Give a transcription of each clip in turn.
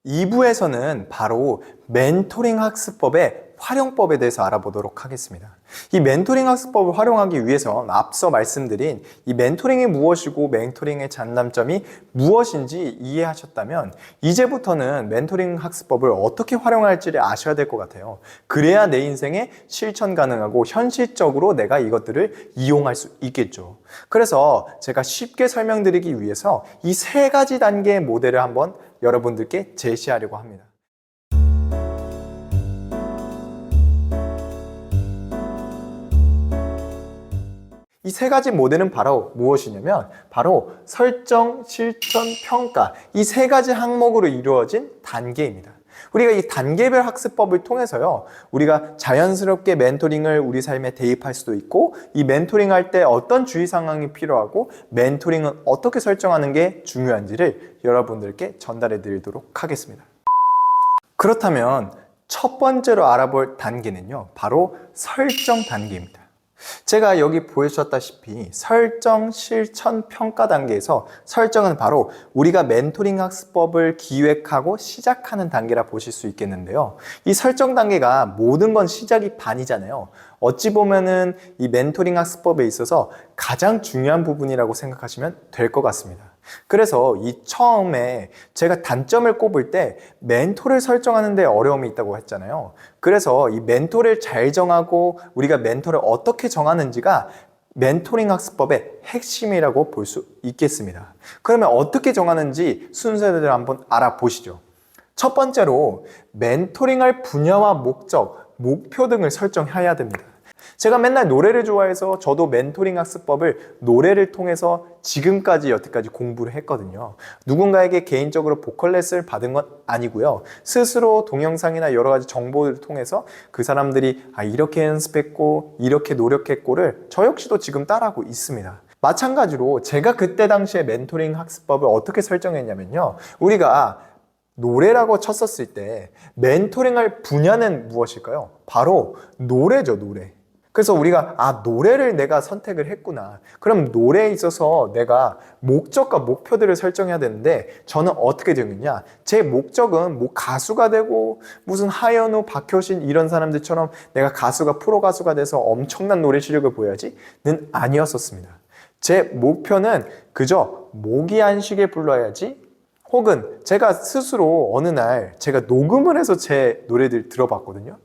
2부에서는 바로 멘토링 학습법의 활용법에 대해서 알아보도록 하겠습니다. 이 멘토링 학습법을 활용하기 위해서 앞서 말씀드린 이 멘토링이 무엇이고 멘토링의 장단점이 무엇인지 이해하셨다면 이제부터는 멘토링 학습법을 어떻게 활용할지를 아셔야 될 것 같아요. 그래야 내 인생에 실천 가능하고 현실적으로 내가 이것들을 이용할 수 있겠죠. 그래서 제가 쉽게 설명드리기 위해서 이 세 가지 단계의 모델을 한번 여러분들께 제시하려고 합니다. 이 세 가지 모델은 바로 무엇이냐면 바로 설정, 실천, 평가 이 세 가지 항목으로 이루어진 단계입니다. 우리가 이 단계별 학습법을 통해서요, 우리가 자연스럽게 멘토링을 우리 삶에 대입할 수도 있고, 이 멘토링 할 때 어떤 주의 상황이 필요하고, 멘토링은 어떻게 설정하는 게 중요한지를 여러분들께 전달해 드리도록 하겠습니다. 그렇다면 첫 번째로 알아볼 단계는요, 바로 설정 단계입니다. 제가 여기 보여주셨다시피 설정, 실천, 평가 단계에서 설정은 바로 우리가 멘토링 학습법을 기획하고 시작하는 단계라 보실 수 있겠는데요. 이 설정 단계가 모든 건 시작이 반이잖아요. 어찌 보면은 이 멘토링 학습법에 있어서 가장 중요한 부분이라고 생각하시면 될 것 같습니다. 그래서 이 처음에 제가 단점을 꼽을 때 멘토를 설정하는 데 어려움이 있다고 했잖아요. 그래서 이 멘토를 잘 정하고 우리가 멘토를 어떻게 정하는지가 멘토링 학습법의 핵심이라고 볼 수 있겠습니다. 그러면 어떻게 정하는지 순서대로 한번 알아보시죠. 첫 번째로 멘토링할 분야와 목적, 목표 등을 설정해야 됩니다. 제가 맨날 노래를 좋아해서 저도 멘토링 학습법을 노래를 통해서 지금까지 여태까지 공부를 했거든요. 누군가에게 개인적으로 보컬 레슨을 받은 건 아니고요. 스스로 동영상이나 여러 가지 정보를 통해서 그 사람들이 이렇게 연습했고 이렇게 노력했고를 저 역시도 지금 따라하고 있습니다. 마찬가지로 제가 그때 당시에 멘토링 학습법을 어떻게 설정했냐면요. 우리가 노래라고 쳤었을 때 멘토링할 분야는 무엇일까요? 바로 노래죠, 노래. 그래서 우리가 노래를 내가 선택을 했구나. 그럼 노래에 있어서 내가 목적과 목표들을 설정해야 되는데 저는 어떻게 되느냐? 제 목적은 뭐 가수가 되고 무슨 하현우, 박효신 이런 사람들처럼 내가 가수가 프로 가수가 돼서 엄청난 노래 실력을 보여야지는 아니었었습니다. 제 목표는 그저 목이 안 쉬게 불러야지, 혹은 제가 스스로 어느 날 제가 녹음을 해서 제 노래들 들어봤거든요.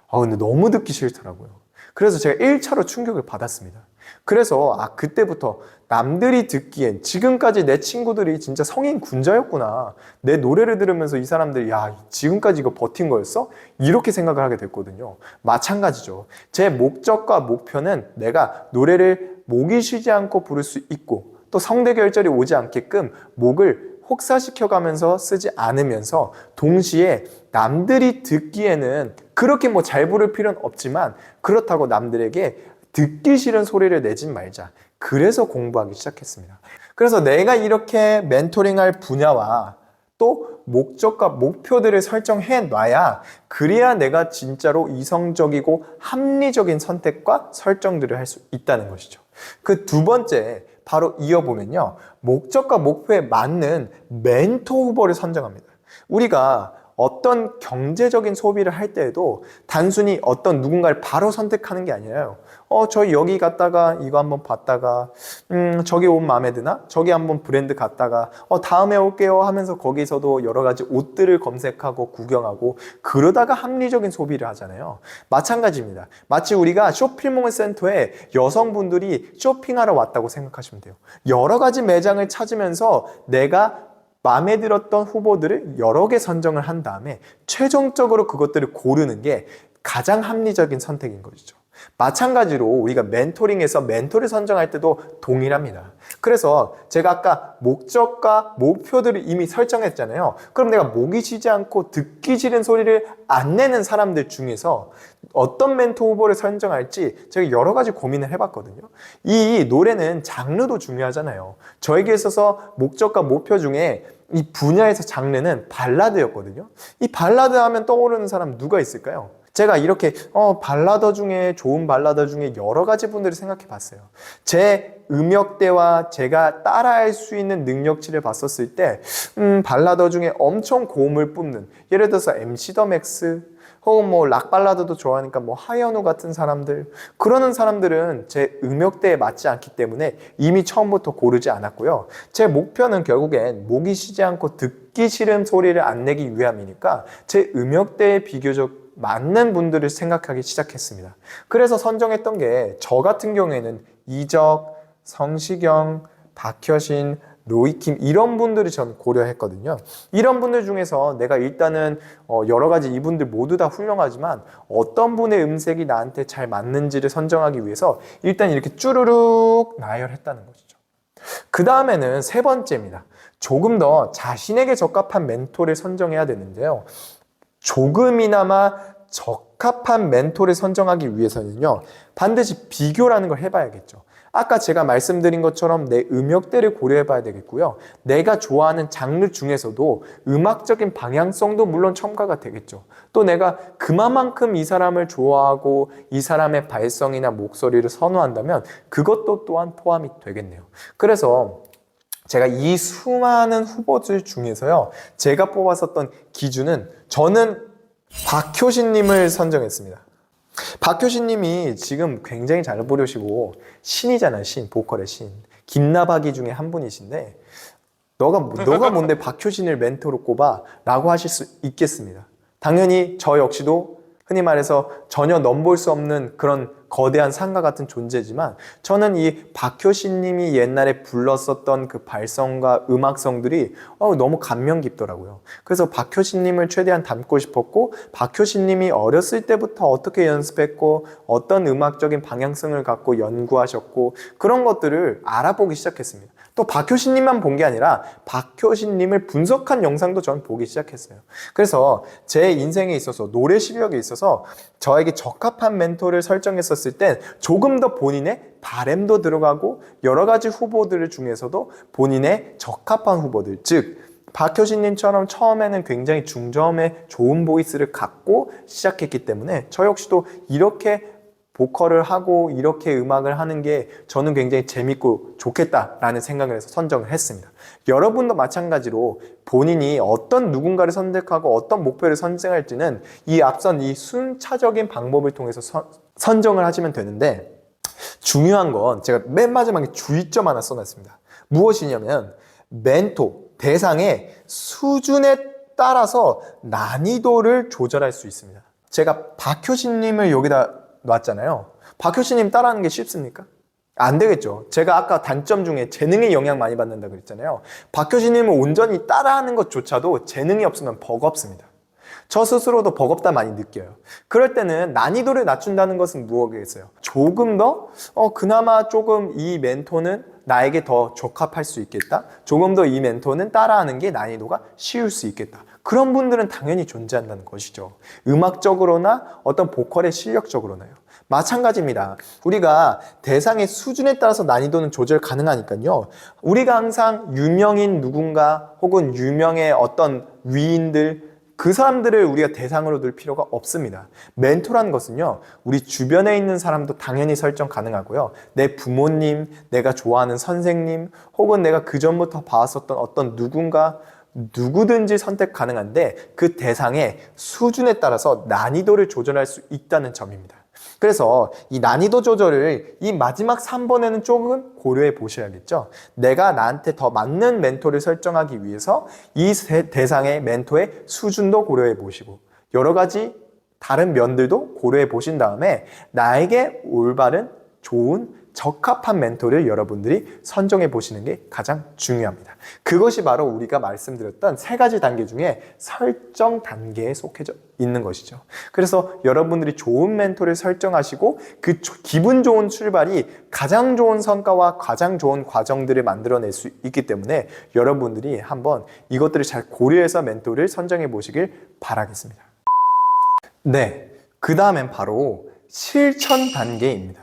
근데 너무 듣기 싫더라고요. 그래서 제가 1차로 충격을 받았습니다. 그래서 그때부터 남들이 듣기엔 지금까지 내 친구들이 진짜 성인 군자였구나. 내 노래를 들으면서 이 사람들이 지금까지 이거 버틴 거였어? 이렇게 생각을 하게 됐거든요. 마찬가지죠. 제 목적과 목표는 내가 노래를 목이 쉬지 않고 부를 수 있고 또 성대결절이 오지 않게끔 목을 혹사시켜가면서 쓰지 않으면서 동시에 남들이 듣기에는 그렇게 뭐 잘 부를 필요는 없지만 그렇다고 남들에게 듣기 싫은 소리를 내진 말자. 그래서 공부하기 시작했습니다. 그래서 내가 이렇게 멘토링할 분야와 또 목적과 목표들을 설정해 놔야 그래야 내가 진짜로 이성적이고 합리적인 선택과 설정들을 할 수 있다는 것이죠. 그 두 번째 바로 이어보면요. 목적과 목표에 맞는 멘토 후보를 선정합니다. 우리가 어떤 경제적인 소비를 할 때에도 단순히 어떤 누군가를 바로 선택하는 게 아니라요. 저희 여기 갔다가 이거 한번 봤다가 저기 옷 마음에 드나? 저기 한번 브랜드 갔다가 다음에 올게요 하면서 거기서도 여러 가지 옷들을 검색하고 구경하고 그러다가 합리적인 소비를 하잖아요. 마찬가지입니다. 마치 우리가 쇼핑몰 센터에 여성분들이 쇼핑하러 왔다고 생각하시면 돼요. 여러 가지 매장을 찾으면서 내가 마음에 들었던 후보들을 여러 개 선정을 한 다음에 최종적으로 그것들을 고르는 게 가장 합리적인 선택인 것이죠. 마찬가지로 우리가 멘토링에서 멘토를 선정할 때도 동일합니다. 그래서 제가 아까 목적과 목표들을 이미 설정했잖아요. 그럼 내가 목이 쉬지 않고 듣기 싫은 소리를 안 내는 사람들 중에서 어떤 멘토 후보를 선정할지 제가 여러 가지 고민을 해봤거든요. 이 노래는 장르도 중요하잖아요. 저에게 있어서 목적과 목표 중에 이 분야에서 장르는 발라드였거든요. 이 발라드 하면 떠오르는 사람 누가 있을까요? 제가 이렇게 발라더 중에 좋은 발라더 중에 여러 가지 분들을 생각해 봤어요. 제 음역대와 제가 따라할 수 있는 능력치를 봤었을 때 발라더 중에 엄청 고음을 뿜는, 예를 들어서 MC 더 맥스 혹은 뭐 락 발라드도 좋아하니까 뭐 하현우 같은 사람들, 그러는 사람들은 제 음역대에 맞지 않기 때문에 이미 처음부터 고르지 않았고요. 제 목표는 결국엔 목이 쉬지 않고 듣기 싫은 소리를 안 내기 위함이니까 제 음역대에 비교적 맞는 분들을 생각하기 시작했습니다. 그래서 선정했던 게, 저 같은 경우에는 이적, 성시경, 박효신, 로이킴, 이런 분들을 전 고려했거든요. 이런 분들 중에서 내가 일단은 여러 가지 이분들 모두 다 훌륭하지만 어떤 분의 음색이 나한테 잘 맞는지를 선정하기 위해서 일단 이렇게 쭈루룩 나열했다는 것이죠. 그 다음에는 세 번째입니다. 조금 더 자신에게 적합한 멘토를 선정해야 되는데요. 조금이나마 적합한 멘토를 선정하기 위해서는요, 반드시 비교라는 걸 해봐야겠죠. 아까 제가 말씀드린 것처럼 내 음역대를 고려해 봐야 되겠고요. 내가 좋아하는 장르 중에서도 음악적인 방향성도 물론 첨가가 되겠죠. 또 내가 그만큼 이 사람을 좋아하고 이 사람의 발성이나 목소리를 선호한다면 그것도 또한 포함이 되겠네요. 그래서 제가 이 수많은 후보들 중에서요, 제가 뽑았었던 기준은, 저는 박효신님을 선정했습니다. 박효신님이 지금 굉장히 잘 부르시고 신이잖아요. 신, 보컬의 신. 김나박이 중에 한 분이신데 너가 뭔데 박효신을 멘토로 꼽아? 라고 하실 수 있겠습니다. 당연히 저 역시도 흔히 말해서 전혀 넘볼 수 없는 그런 거대한 산과 같은 존재지만, 저는 이 박효신 님이 옛날에 불렀었던 그 발성과 음악성들이 너무 감명 깊더라고요. 그래서 박효신 님을 최대한 닮고 싶었고, 박효신 님이 어렸을 때부터 어떻게 연습했고 어떤 음악적인 방향성을 갖고 연구하셨고 그런 것들을 알아보기 시작했습니다. 또 박효신님만 본 게 아니라 박효신님을 분석한 영상도 저는 보기 시작했어요. 그래서 제 인생에 있어서, 노래 실력에 있어서 저에게 적합한 멘토를 설정했었을 땐 조금 더 본인의 바램도 들어가고 여러 가지 후보들 중에서도 본인의 적합한 후보들, 즉 박효신님처럼 처음에는 굉장히 중저음의 좋은 보이스를 갖고 시작했기 때문에 저 역시도 이렇게 보컬을 하고 이렇게 음악을 하는 게 저는 굉장히 재밌고 좋겠다라는 생각을 해서 선정을 했습니다. 여러분도 마찬가지로 본인이 어떤 누군가를 선택하고 어떤 목표를 선정할지는 이 앞선 이 순차적인 방법을 통해서 선정을 하시면 되는데, 중요한 건 제가 맨 마지막에 주의점 하나 써놨습니다. 무엇이냐면 멘토, 대상의 수준에 따라서 난이도를 조절할 수 있습니다. 제가 박효신님을 여기다 놨잖아요. 박효신님 따라하는 게 쉽습니까? 안 되겠죠. 제가 아까 단점 중에 재능에 영향 많이 받는다 그랬잖아요. 박효신님을 온전히 따라하는 것조차도 재능이 없으면 버겁습니다. 저 스스로도 버겁다 많이 느껴요. 그럴 때는 난이도를 낮춘다는 것은 무엇이겠어요? 조금 더 그나마 조금 이 멘토는 나에게 더 적합할 수 있겠다. 조금 더 이 멘토는 따라하는 게 난이도가 쉬울 수 있겠다. 그런 분들은 당연히 존재한다는 것이죠. 음악적으로나 어떤 보컬의 실력적으로나요. 마찬가지입니다. 우리가 대상의 수준에 따라서 난이도는 조절 가능하니까요. 우리가 항상 유명인 누군가 혹은 유명의 어떤 위인들, 그 사람들을 우리가 대상으로 둘 필요가 없습니다. 멘토라는 것은요, 우리 주변에 있는 사람도 당연히 설정 가능하고요. 내 부모님, 내가 좋아하는 선생님, 혹은 내가 그전부터 봐왔었던 어떤 누구든지 선택 가능한데 그 대상의 수준에 따라서 난이도를 조절할 수 있다는 점입니다. 그래서 이 난이도 조절을 이 마지막 3번에는 조금 고려해 보셔야겠죠. 내가 나한테 더 맞는 멘토를 설정하기 위해서 이 대상의 멘토의 수준도 고려해 보시고 여러 가지 다른 면들도 고려해 보신 다음에 나에게 올바른 좋은 적합한 멘토를 여러분들이 선정해 보시는 게 가장 중요합니다. 그것이 바로 우리가 말씀드렸던 세 가지 단계 중에 설정 단계에 속해져 있는 것이죠. 그래서 여러분들이 좋은 멘토를 설정하시고 그 기분 좋은 출발이 가장 좋은 성과와 가장 좋은 과정들을 만들어낼 수 있기 때문에 여러분들이 한번 이것들을 잘 고려해서 멘토를 선정해 보시길 바라겠습니다. 네, 그 다음엔 바로 실천 단계입니다.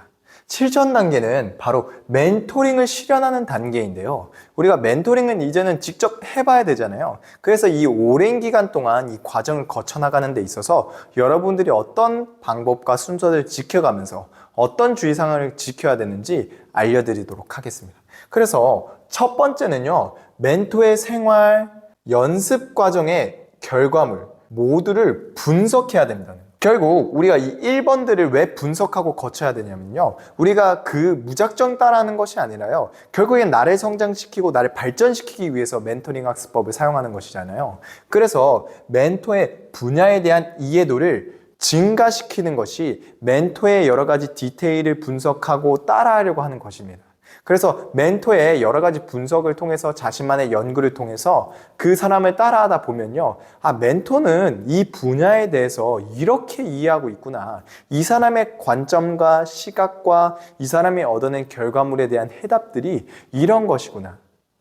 실천 단계는 바로 멘토링을 실현하는 단계인데요. 우리가 멘토링은 이제는 직접 해봐야 되잖아요. 그래서 이 오랜 기간 동안 이 과정을 거쳐나가는 데 있어서 여러분들이 어떤 방법과 순서를 지켜가면서 어떤 주의사항을 지켜야 되는지 알려드리도록 하겠습니다. 그래서 첫 번째는요, 멘토의 생활, 연습 과정의 결과물 모두를 분석해야 됩니다. 결국 우리가 이 1번들을 왜 분석하고 거쳐야 되냐면요, 우리가 그 무작정 따라하는 것이 아니라요, 결국엔 나를 성장시키고 나를 발전시키기 위해서 멘토링 학습법을 사용하는 것이잖아요. 그래서 멘토의 분야에 대한 이해도를 증가시키는 것이 멘토의 여러 가지 디테일을 분석하고 따라하려고 하는 것입니다. 그래서 멘토의 여러 가지 분석을 통해서 자신만의 연구를 통해서 그 사람을 따라하다 보면요, 멘토는 이 분야에 대해서 이렇게 이해하고 있구나. 이 사람의 관점과 시각과 이 사람이 얻어낸 결과물에 대한 해답들이 이런 것이구나.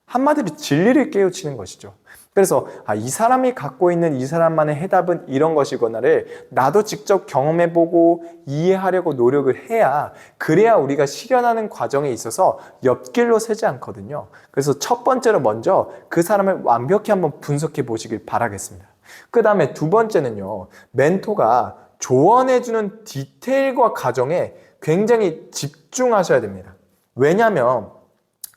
한마디로 진리를 깨우치는 것이죠. 그래서 이 사람이 갖고 있는 이 사람만의 해답은 이런 것이구나를 나도 직접 경험해보고 이해하려고 노력을 해야, 그래야 우리가 실현하는 과정에 있어서 옆길로 새지 않거든요. 그래서 첫 번째로 먼저 그 사람을 완벽히 한번 분석해 보시길 바라겠습니다. 그 다음에 두 번째는요, 멘토가 조언해주는 디테일과 과정에 굉장히 집중하셔야 됩니다. 왜냐하면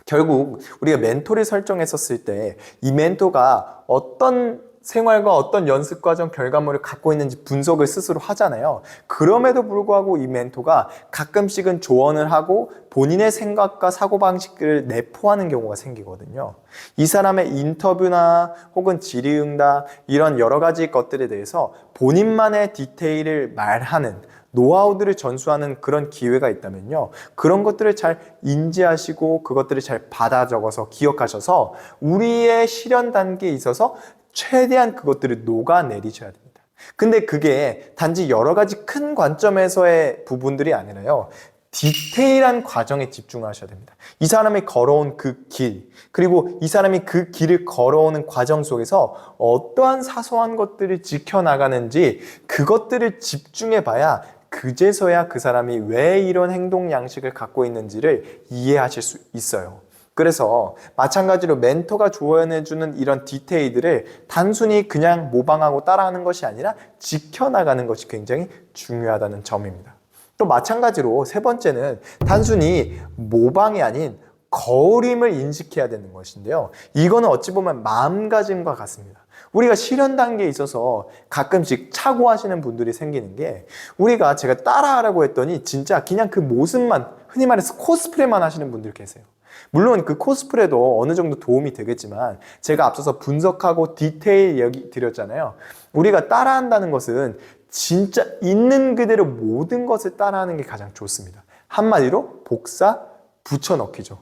결국 우리가 멘토를 설정했었을 때 이 멘토가 어떤 생활과 어떤 연습 과정 결과물을 갖고 있는지 분석을 스스로 하잖아요. 그럼에도 불구하고 이 멘토가 가끔씩은 조언을 하고 본인의 생각과 사고방식을 내포하는 경우가 생기거든요. 이 사람의 인터뷰나 혹은 질의응답 이런 여러 가지 것들에 대해서 본인만의 디테일을 말하는, 노하우들을 전수하는 그런 기회가 있다면요, 그런 것들을 잘 인지하시고 그것들을 잘 받아 적어서 기억하셔서 우리의 실현 단계에 있어서 최대한 그것들을 녹아내리셔야 됩니다. 근데 그게 단지 여러 가지 큰 관점에서의 부분들이 아니라요, 디테일한 과정에 집중하셔야 됩니다. 이 사람이 걸어온 그 길, 그리고 이 사람이 그 길을 걸어오는 과정 속에서 어떠한 사소한 것들을 지켜나가는지 그것들을 집중해 봐야 그제서야 그 사람이 왜 이런 행동 양식을 갖고 있는지를 이해하실 수 있어요. 그래서 마찬가지로 멘토가 조언해주는 이런 디테일들을 단순히 그냥 모방하고 따라하는 것이 아니라 지켜나가는 것이 굉장히 중요하다는 점입니다. 또 마찬가지로 세 번째는 단순히 모방이 아닌 거울임을 인식해야 되는 것인데요, 이거는 어찌 보면 마음가짐과 같습니다. 우리가 실현 단계에 있어서 가끔씩 착오하시는 분들이 생기는 게, 우리가 제가 따라하라고 했더니 진짜 그냥 그 모습만, 흔히 말해서 코스프레만 하시는 분들 계세요. 물론 그 코스프레도 어느 정도 도움이 되겠지만 제가 앞서서 분석하고 디테일 얘기 드렸잖아요. 우리가 따라한다는 것은 진짜 있는 그대로 모든 것을 따라하는 게 가장 좋습니다. 한마디로 복사, 붙여넣기죠.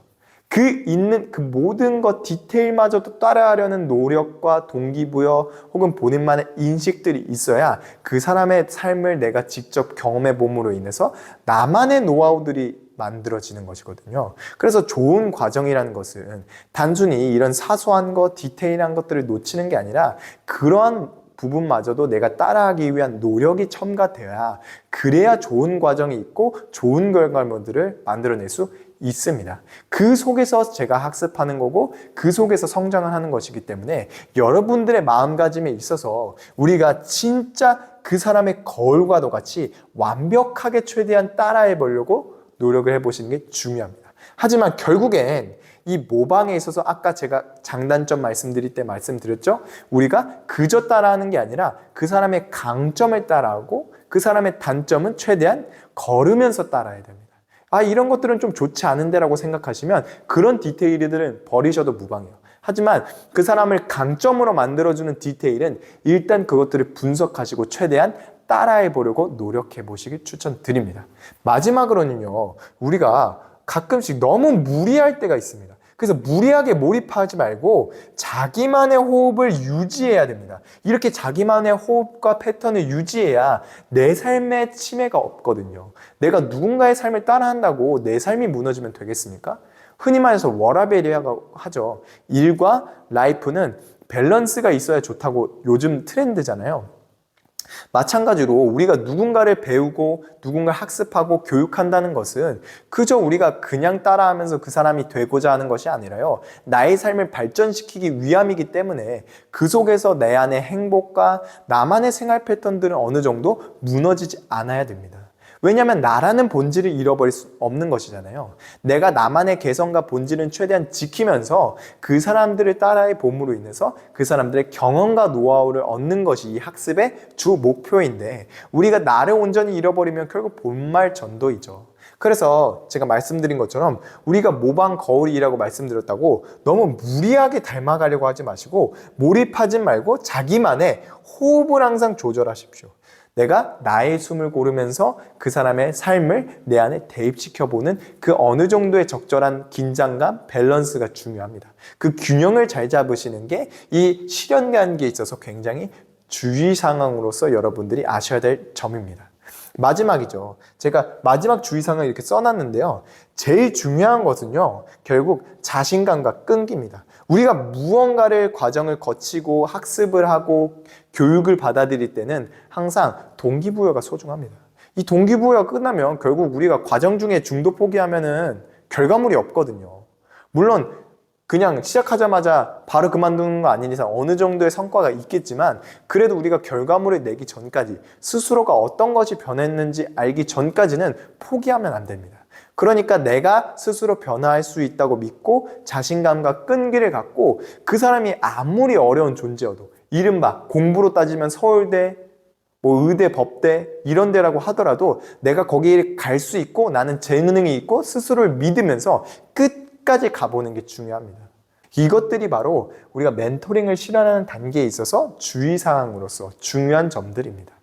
그 있는 그 모든 것 디테일마저도 따라하려는 노력과 동기부여 혹은 본인만의 인식들이 있어야 그 사람의 삶을 내가 직접 경험해 봄으로 인해서 나만의 노하우들이 만들어지는 것이거든요. 그래서 좋은 과정이라는 것은 단순히 이런 사소한 것, 디테일한 것들을 놓치는 게 아니라 그러한 부분마저도 내가 따라하기 위한 노력이 첨가되어야, 그래야 좋은 과정이 있고 좋은 결과물들을 만들어낼 수 있습니다. 그 속에서 제가 학습하는 거고 그 속에서 성장을 하는 것이기 때문에 여러분들의 마음가짐에 있어서 우리가 진짜 그 사람의 거울과도 같이 완벽하게 최대한 따라해 보려고 노력을 해보시는 게 중요합니다. 하지만 결국엔 이 모방에 있어서 아까 제가 장단점 말씀드릴 때 말씀드렸죠? 우리가 그저 따라하는 게 아니라 그 사람의 강점을 따라하고 그 사람의 단점은 최대한 걸으면서 따라야 됩니다. 이런 것들은 좀 좋지 않은데 라고 생각하시면 그런 디테일들은 버리셔도 무방해요. 하지만 그 사람을 강점으로 만들어주는 디테일은 일단 그것들을 분석하시고 최대한 따라해 보려고 노력해 보시길 추천드립니다. 마지막으로는요, 우리가 가끔씩 너무 무리할 때가 있습니다. 그래서 무리하게 몰입하지 말고 자기만의 호흡을 유지해야 됩니다. 이렇게 자기만의 호흡과 패턴을 유지해야 내 삶에 침해가 없거든요. 내가 누군가의 삶을 따라한다고 내 삶이 무너지면 되겠습니까? 흔히 말해서 워라밸이라고 하죠. 일과 라이프는 밸런스가 있어야 좋다고 요즘 트렌드잖아요. 마찬가지로 우리가 누군가를 배우고 누군가를 학습하고 교육한다는 것은 그저 우리가 그냥 따라하면서 그 사람이 되고자 하는 것이 아니라요. 나의 삶을 발전시키기 위함이기 때문에 그 속에서 내 안의 행복과 나만의 생활 패턴들은 어느 정도 무너지지 않아야 됩니다. 왜냐하면 나라는 본질을 잃어버릴 수 없는 것이잖아요. 내가 나만의 개성과 본질은 최대한 지키면서 그 사람들을 따라해 봄으로 인해서 그 사람들의 경험과 노하우를 얻는 것이 이 학습의 주 목표인데 우리가 나를 온전히 잃어버리면 결국 본말 전도이죠. 그래서 제가 말씀드린 것처럼 우리가 모방 거울이라고 말씀드렸다고 너무 무리하게 닮아가려고 하지 마시고 몰입하지 말고 자기만의 호흡을 항상 조절하십시오. 내가 나의 숨을 고르면서 그 사람의 삶을 내 안에 대입시켜보는 그 어느 정도의 적절한 긴장감, 밸런스가 중요합니다. 그 균형을 잘 잡으시는 게 이 실현 관계에 있어서 굉장히 주의사항으로서 여러분들이 아셔야 될 점입니다. 마지막이죠. 제가 마지막 주의사항을 이렇게 써놨는데요. 제일 중요한 것은요, 결국 자신감과 끈기입니다. 우리가 무언가를 과정을 거치고 학습을 하고 교육을 받아들일 때는 항상 동기부여가 소중합니다. 이 동기부여가 끝나면 결국 우리가 과정 중에 중도 포기하면은 결과물이 없거든요. 물론 그냥 시작하자마자 바로 그만두는 거 아닌 이상 어느 정도의 성과가 있겠지만 그래도 우리가 결과물을 내기 전까지 스스로가 어떤 것이 변했는지 알기 전까지는 포기하면 안 됩니다. 그러니까 내가 스스로 변화할 수 있다고 믿고 자신감과 끈기를 갖고 그 사람이 아무리 어려운 존재여도 이른바 공부로 따지면 서울대, 의대, 법대 이런 데라고 하더라도 내가 거기에 갈 수 있고 나는 재능이 있고 스스로를 믿으면서 끝까지 가보는 게 중요합니다. 이것들이 바로 우리가 멘토링을 실현하는 단계에 있어서 주의사항으로서 중요한 점들입니다.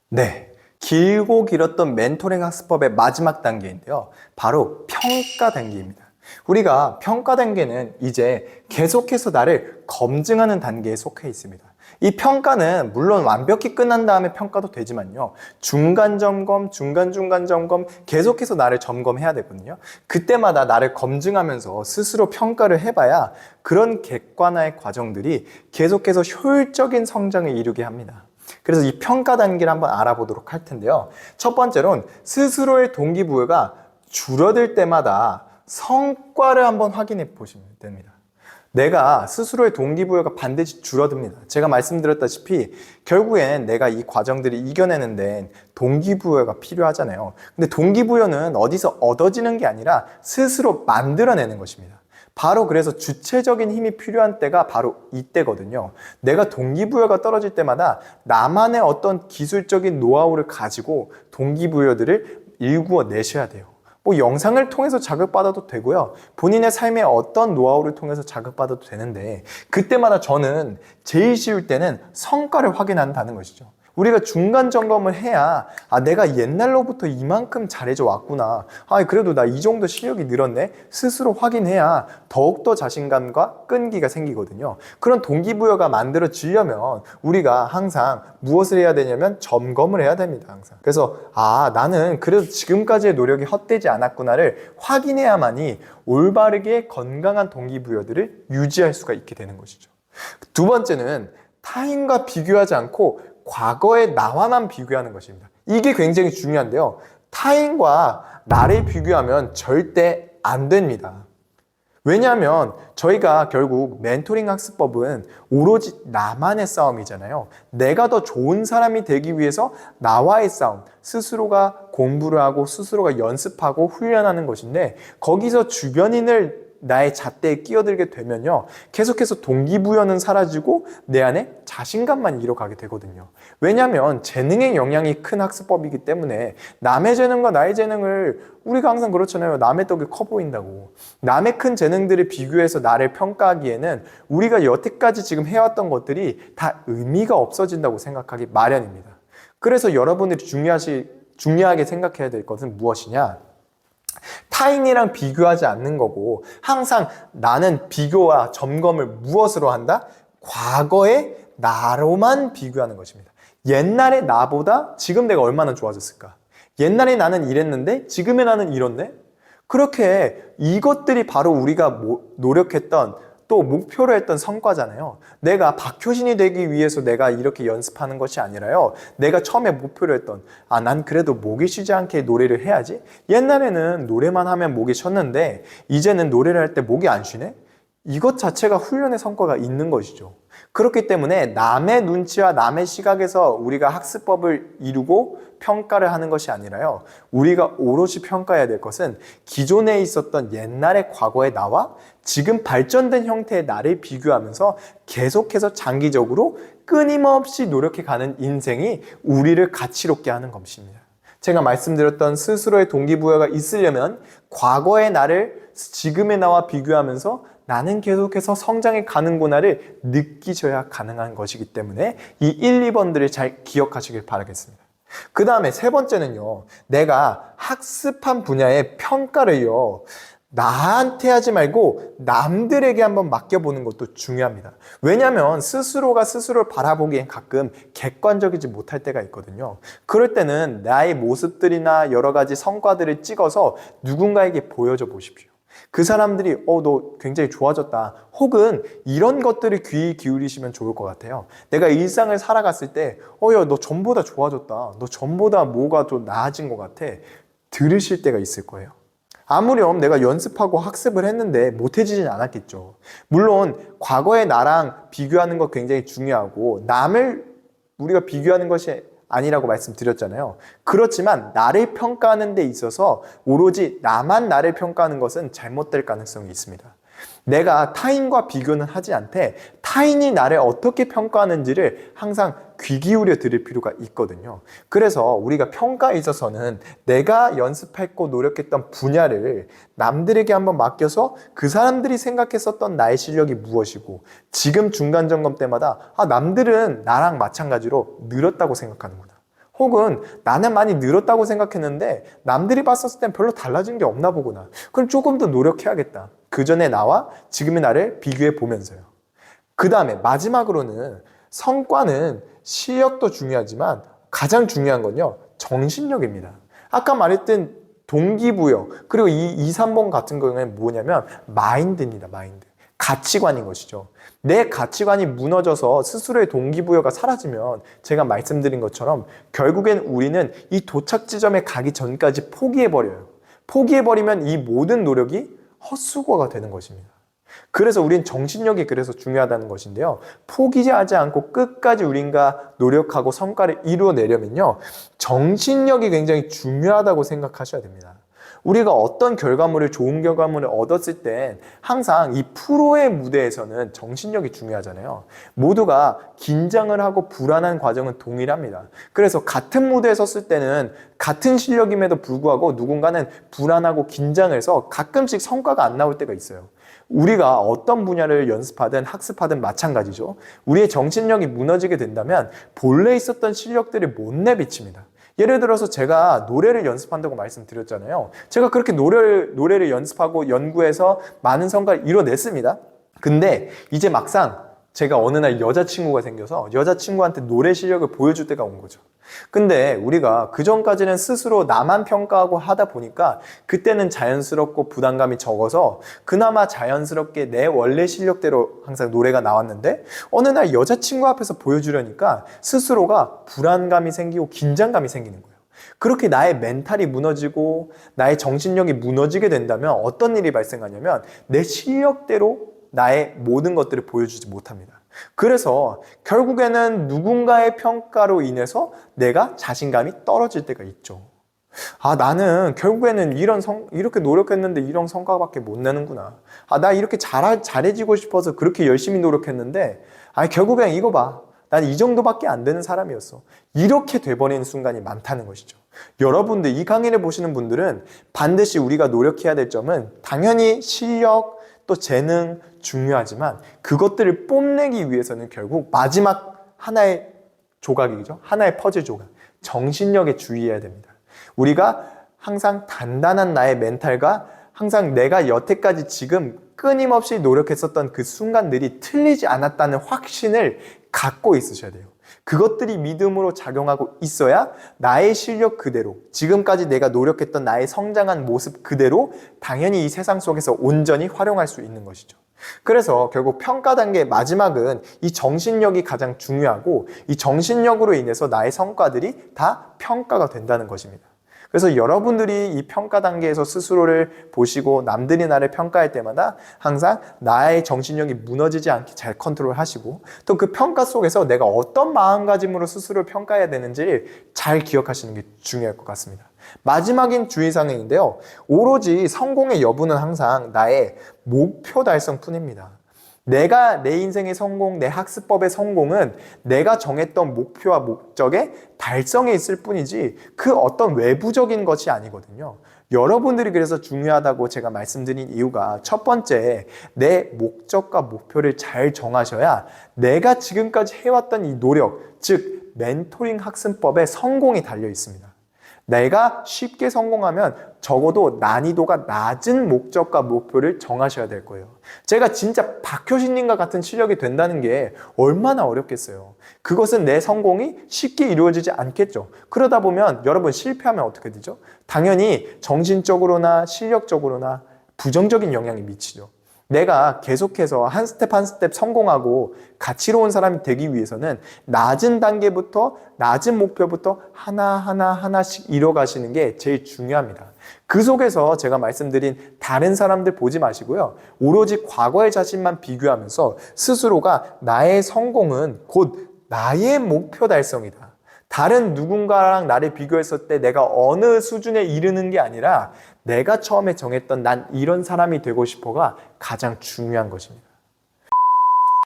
네. 길고 길었던 멘토링 학습법의 마지막 단계인데요. 바로 평가 단계입니다. 우리가 평가 단계는 이제 계속해서 나를 검증하는 단계에 속해 있습니다. 이 평가는 물론 완벽히 끝난 다음에 평가도 되지만요. 중간 점검, 중간 점검 계속해서 나를 점검해야 되거든요. 그때마다 나를 검증하면서 스스로 평가를 해봐야 그런 객관화의 과정들이 계속해서 효율적인 성장을 이루게 합니다. 그래서 이 평가 단계를 한번 알아보도록 할 텐데요. 첫 번째로는 스스로의 동기부여가 줄어들 때마다 성과를 한번 확인해 보시면 됩니다. 내가 스스로의 동기부여가 반드시 줄어듭니다. 제가 말씀드렸다시피 결국엔 내가 이 과정들을 이겨내는 데는 동기부여가 필요하잖아요. 근데 동기부여는 어디서 얻어지는 게 아니라 스스로 만들어내는 것입니다. 바로 그래서 주체적인 힘이 필요한 때가 바로 이때거든요. 내가 동기부여가 떨어질 때마다 나만의 어떤 기술적인 노하우를 가지고 동기부여들을 일구어 내셔야 돼요. 영상을 통해서 자극받아도 되고요. 본인의 삶의 어떤 노하우를 통해서 자극받아도 되는데 그때마다 저는 제일 쉬울 때는 성과를 확인한다는 것이죠. 우리가 중간 점검을 해야 내가 옛날로부터 이만큼 잘해져 왔구나. 그래도 나 이 정도 실력이 늘었네. 스스로 확인해야 더욱더 자신감과 끈기가 생기거든요. 그런 동기부여가 만들어지려면 우리가 항상 무엇을 해야 되냐면 점검을 해야 됩니다. 항상. 그래서 나는 그래도 지금까지의 노력이 헛되지 않았구나를 확인해야만이 올바르게 건강한 동기부여들을 유지할 수가 있게 되는 것이죠. 두 번째는 타인과 비교하지 않고 과거의 나와만 비교하는 것입니다. 이게 굉장히 중요한데요. 타인과 나를 비교하면 절대 안 됩니다. 왜냐하면 저희가 결국 멘토링 학습법은 오로지 나만의 싸움이잖아요. 내가 더 좋은 사람이 되기 위해서 나와의 싸움, 스스로가 공부를 하고 스스로가 연습하고 훈련하는 것인데 거기서 주변인을 나의 잣대에 끼어들게 되면요. 계속해서 동기부여는 사라지고 내 안에 자신감만 잃어가게 되거든요. 왜냐하면 재능의 영향이 큰 학습법이기 때문에 남의 재능과 나의 재능을 우리가 항상 그렇잖아요. 남의 떡이 커 보인다고. 남의 큰 재능들을 비교해서 나를 평가하기에는 우리가 여태까지 지금 해왔던 것들이 다 의미가 없어진다고 생각하기 마련입니다. 그래서 여러분들이 중요하게 생각해야 될 것은 무엇이냐? 타인이랑 비교하지 않는 거고 항상 나는 비교와 점검을 무엇으로 한다? 과거의 나로만 비교하는 것입니다. 옛날의 나보다 지금 내가 얼마나 좋아졌을까? 옛날에 나는 이랬는데 지금의 나는 이렇네? 그렇게 이것들이 바로 우리가 노력했던 또 목표로 했던 성과잖아요. 내가 박효신이 되기 위해서 내가 이렇게 연습하는 것이 아니라요. 내가 처음에 목표로 했던 난 그래도 목이 쉬지 않게 노래를 해야지. 옛날에는 노래만 하면 목이 쉬었는데 이제는 노래를 할 때 목이 안 쉬네? 이것 자체가 훈련의 성과가 있는 것이죠. 그렇기 때문에 남의 눈치와 남의 시각에서 우리가 학습법을 이루고 평가를 하는 것이 아니라요. 우리가 오롯이 평가해야 될 것은 기존에 있었던 옛날의 과거의 나와 지금 발전된 형태의 나를 비교하면서 계속해서 장기적으로 끊임없이 노력해가는 인생이 우리를 가치롭게 하는 것입니다. 제가 말씀드렸던 스스로의 동기부여가 있으려면 과거의 나를 지금의 나와 비교하면서 나는 계속해서 성장해 가는구나를 느끼셔야 가능한 것이기 때문에 이 1, 2번들을 잘 기억하시길 바라겠습니다. 그 다음에 세 번째는요. 내가 학습한 분야의 평가를요. 나한테 하지 말고 남들에게 한번 맡겨보는 것도 중요합니다. 왜냐하면 스스로가 스스로를 바라보기엔 가끔 객관적이지 못할 때가 있거든요. 그럴 때는 나의 모습들이나 여러 가지 성과들을 찍어서 누군가에게 보여줘 보십시오. 그 사람들이 너 굉장히 좋아졌다. 혹은 이런 것들을 귀 기울이시면 좋을 것 같아요. 내가 일상을 살아갔을 때 야, 너 전보다 좋아졌다. 너 전보다 뭐가 좀 나아진 것 같아. 들으실 때가 있을 거예요. 아무렴 내가 연습하고 학습을 했는데 못해지진 않았겠죠. 물론 과거의 나랑 비교하는 거 굉장히 중요하고 남을 우리가 비교하는 것이 아니라고 말씀드렸잖아요. 그렇지만 나를 평가하는 데 있어서 오로지 나만 나를 평가하는 것은 잘못될 가능성이 있습니다. 내가 타인과 비교는 하지 않되 타인이 나를 어떻게 평가하는지를 항상 귀 기울여 들을 필요가 있거든요. 그래서 우리가 평가에 있어서는 내가 연습했고 노력했던 분야를 남들에게 한번 맡겨서 그 사람들이 생각했었던 나의 실력이 무엇이고 지금 중간 점검 때마다 남들은 나랑 마찬가지로 늘었다고 생각하는구나. 혹은 나는 많이 늘었다고 생각했는데 남들이 봤었을 땐 별로 달라진 게 없나 보구나. 그럼 조금 더 노력해야겠다. 그 전에 나와 지금의 나를 비교해 보면서요. 그 다음에 마지막으로는 성과는 실력도 중요하지만 가장 중요한 건요. 정신력입니다. 아까 말했던 동기부여 그리고 이 2, 3번 같은 경우에는 뭐냐면 마인드입니다. 마인드. 가치관인 것이죠. 내 가치관이 무너져서 스스로의 동기부여가 사라지면 제가 말씀드린 것처럼 결국엔 우리는 이 도착 지점에 가기 전까지 포기해버려요. 포기해버리면 이 모든 노력이 헛수고가 되는 것입니다. 그래서 우린 정신력이 그래서 중요하다는 것인데요. 포기하지 않고 끝까지 우린가 노력하고 성과를 이루어내려면요. 정신력이 굉장히 중요하다고 생각하셔야 됩니다. 우리가 어떤 결과물을 좋은 결과물을 얻었을 땐 항상 이 프로의 무대에서는 정신력이 중요하잖아요. 모두가 긴장을 하고 불안한 과정은 동일합니다. 그래서 같은 무대에 섰을 때는 같은 실력임에도 불구하고 누군가는 불안하고 긴장을 해서 가끔씩 성과가 안 나올 때가 있어요. 우리가 어떤 분야를 연습하든 학습하든 마찬가지죠. 우리의 정신력이 무너지게 된다면 본래 있었던 실력들을 못 내비칩니다. 예를 들어서 제가 노래를 연습한다고 말씀드렸잖아요. 제가 그렇게 노래를 연습하고 연구해서 많은 성과를 이뤄냈습니다. 근데 이제 막상 제가 어느 날 여자친구가 생겨서 여자친구한테 노래 실력을 보여줄 때가 온 거죠. 근데 우리가 그전까지는 스스로 나만 평가하고 하다 보니까 그때는 자연스럽고 부담감이 적어서 그나마 자연스럽게 내 원래 실력대로 항상 노래가 나왔는데 어느 날 여자친구 앞에서 보여주려니까 스스로가 불안감이 생기고 긴장감이 생기는 거예요. 그렇게 나의 멘탈이 무너지고 나의 정신력이 무너지게 된다면 어떤 일이 발생하냐면 내 실력대로 나의 모든 것들을 보여주지 못합니다. 그래서 결국에는 누군가의 평가로 인해서 내가 자신감이 떨어질 때가 있죠. 나는 결국에는 이렇게 노력했는데 이런 성과밖에 못 내는구나. 나 이렇게 잘해지고 싶어서 그렇게 열심히 노력했는데 결국엔 이거 봐. 난 이 정도밖에 안 되는 사람이었어. 이렇게 돼버리는 순간이 많다는 것이죠. 여러분들 이 강의를 보시는 분들은 반드시 우리가 노력해야 될 점은 당연히 실력, 또 재능 중요하지만 그것들을 뽐내기 위해서는 결국 마지막 하나의 조각이죠. 하나의 퍼즐 조각. 정신력에 주의해야 됩니다. 우리가 항상 단단한 나의 멘탈과 항상 내가 여태까지 지금 끊임없이 노력했었던 그 순간들이 틀리지 않았다는 확신을 갖고 있으셔야 돼요. 그것들이 믿음으로 작용하고 있어야 나의 실력 그대로 지금까지 내가 노력했던 나의 성장한 모습 그대로 당연히 이 세상 속에서 온전히 활용할 수 있는 것이죠. 그래서 결국 평가 단계의 마지막은 이 정신력이 가장 중요하고 이 정신력으로 인해서 나의 성과들이 다 평가가 된다는 것입니다. 그래서 여러분들이 이 평가 단계에서 스스로를 보시고 남들이 나를 평가할 때마다 항상 나의 정신력이 무너지지 않게 잘 컨트롤하시고 또 그 평가 속에서 내가 어떤 마음가짐으로 스스로를 평가해야 되는지를 잘 기억하시는 게 중요할 것 같습니다. 마지막인 주의사항인데요. 오로지 성공의 여부는 항상 나의 목표 달성뿐입니다. 내가 내 인생의 성공, 내 학습법의 성공은 내가 정했던 목표와 목적의 달성에 있을 뿐이지 그 어떤 외부적인 것이 아니거든요. 여러분들이 그래서 중요하다고 제가 말씀드린 이유가 첫 번째, 내 목적과 목표를 잘 정하셔야 내가 지금까지 해왔던 이 노력, 즉 멘토링 학습법의 성공이 달려 있습니다. 내가 쉽게 성공하면 적어도 난이도가 낮은 목적과 목표를 정하셔야 될 거예요. 제가 진짜 박효신님과 같은 실력이 된다는 게 얼마나 어렵겠어요. 그것은 내 성공이 쉽게 이루어지지 않겠죠. 그러다 보면 여러분 실패하면 어떻게 되죠? 당연히 정신적으로나 실력적으로나 부정적인 영향이 미치죠. 내가 계속해서 한 스텝 한 스텝 성공하고 가치로운 사람이 되기 위해서는 낮은 단계부터 낮은 목표부터 하나씩 이뤄가시는 게 제일 중요합니다. 그 속에서 제가 말씀드린 다른 사람들 보지 마시고요. 오로지 과거의 자신만 비교하면서 스스로가 나의 성공은 곧 나의 목표 달성이다. 다른 누군가랑 나를 비교했을 때 내가 어느 수준에 이르는 게 아니라 내가 처음에 정했던 난 이런 사람이 되고 싶어가 가장 중요한 것입니다.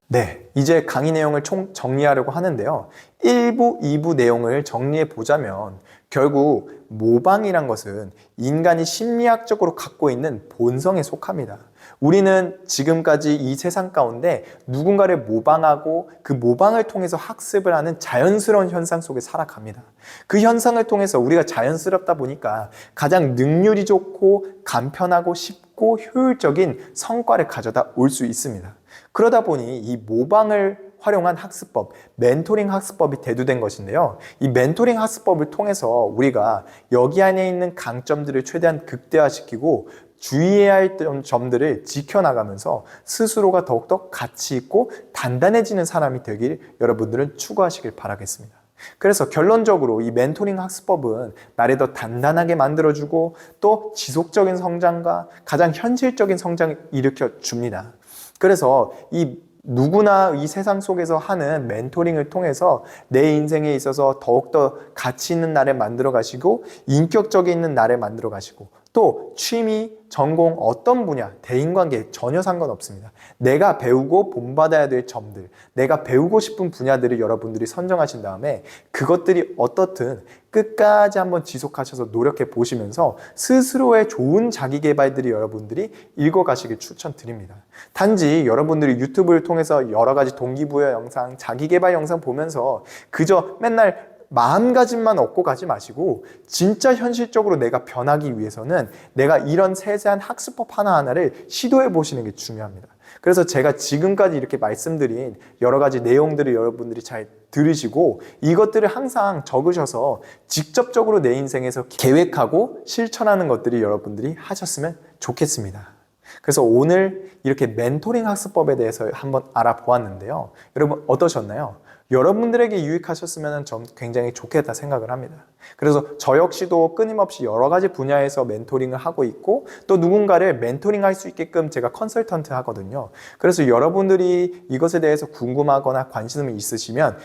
네, 이제 강의 내용을 총 정리하려고 하는데요. 1부, 2부 내용을 정리해 보자면 결국 모방이란 것은 인간이 심리학적으로 갖고 있는 본성에 속합니다. 우리는 지금까지 이 세상 가운데 누군가를 모방하고 그 모방을 통해서 학습을 하는 자연스러운 현상 속에 살아갑니다. 그 현상을 통해서 우리가 자연스럽다 보니까 가장 능률이 좋고 간편하고 쉽고 효율적인 성과를 가져다 올 수 있습니다. 그러다 보니 이 모방을 활용한 학습법, 멘토링 학습법이 대두된 것인데요. 이 멘토링 학습법을 통해서 우리가 여기 안에 있는 강점들을 최대한 극대화시키고 주의해야 할 점들을 지켜나가면서 스스로가 더욱더 가치 있고 단단해지는 사람이 되길 여러분들은 추구하시길 바라겠습니다. 그래서 결론적으로 이 멘토링 학습법은 나를 더 단단하게 만들어주고 또 지속적인 성장과 가장 현실적인 성장을 일으켜 줍니다. 그래서 이 누구나 이 세상 속에서 하는 멘토링을 통해서 내 인생에 있어서 더욱더 가치 있는 나를 만들어 가시고 인격적인 나를 만들어 가시고 또 취미, 전공, 어떤 분야, 대인관계 전혀 상관없습니다. 내가 배우고 본받아야 될 점들, 내가 배우고 싶은 분야들을 여러분들이 선정하신 다음에 그것들이 어떻든 끝까지 한번 지속하셔서 노력해 보시면서 스스로의 좋은 자기개발들이 여러분들이 읽어가시길 추천드립니다. 단지 여러분들이 유튜브를 통해서 여러 가지 동기부여 영상, 자기개발 영상 보면서 그저 맨날 마음가짐만 얻고 가지 마시고 진짜 현실적으로 내가 변하기 위해서는 내가 이런 세세한 학습법 하나하나를 시도해 보시는 게 중요합니다. 그래서 제가 지금까지 이렇게 말씀드린 여러 가지 내용들을 여러분들이 잘 들으시고 이것들을 항상 적으셔서 직접적으로 내 인생에서 계획하고 실천하는 것들이 여러분들이 하셨으면 좋겠습니다. 그래서 오늘 이렇게 멘토링 학습법에 대해서 한번 알아보았는데요. 여러분 어떠셨나요? 여러분들에게 유익하셨으면 전 굉장히 좋겠다 생각을 합니다. 그래서 저 역시도 끊임없이 여러 가지 분야에서 멘토링을 하고 있고 또 누군가를 멘토링 할 수 있게끔 제가 컨설턴트 하거든요. 그래서 여러분들이 이것에 대해서 궁금하거나 관심이 있으시면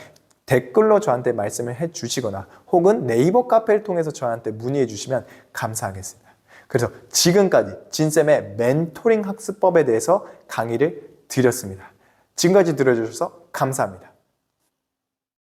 댓글로 저한테 말씀을 해 주시거나 혹은 네이버 카페를 통해서 저한테 문의해 주시면 감사하겠습니다. 그래서 지금까지 진쌤의 멘토링 학습법에 대해서 강의를 드렸습니다. 지금까지 들어주셔서 감사합니다.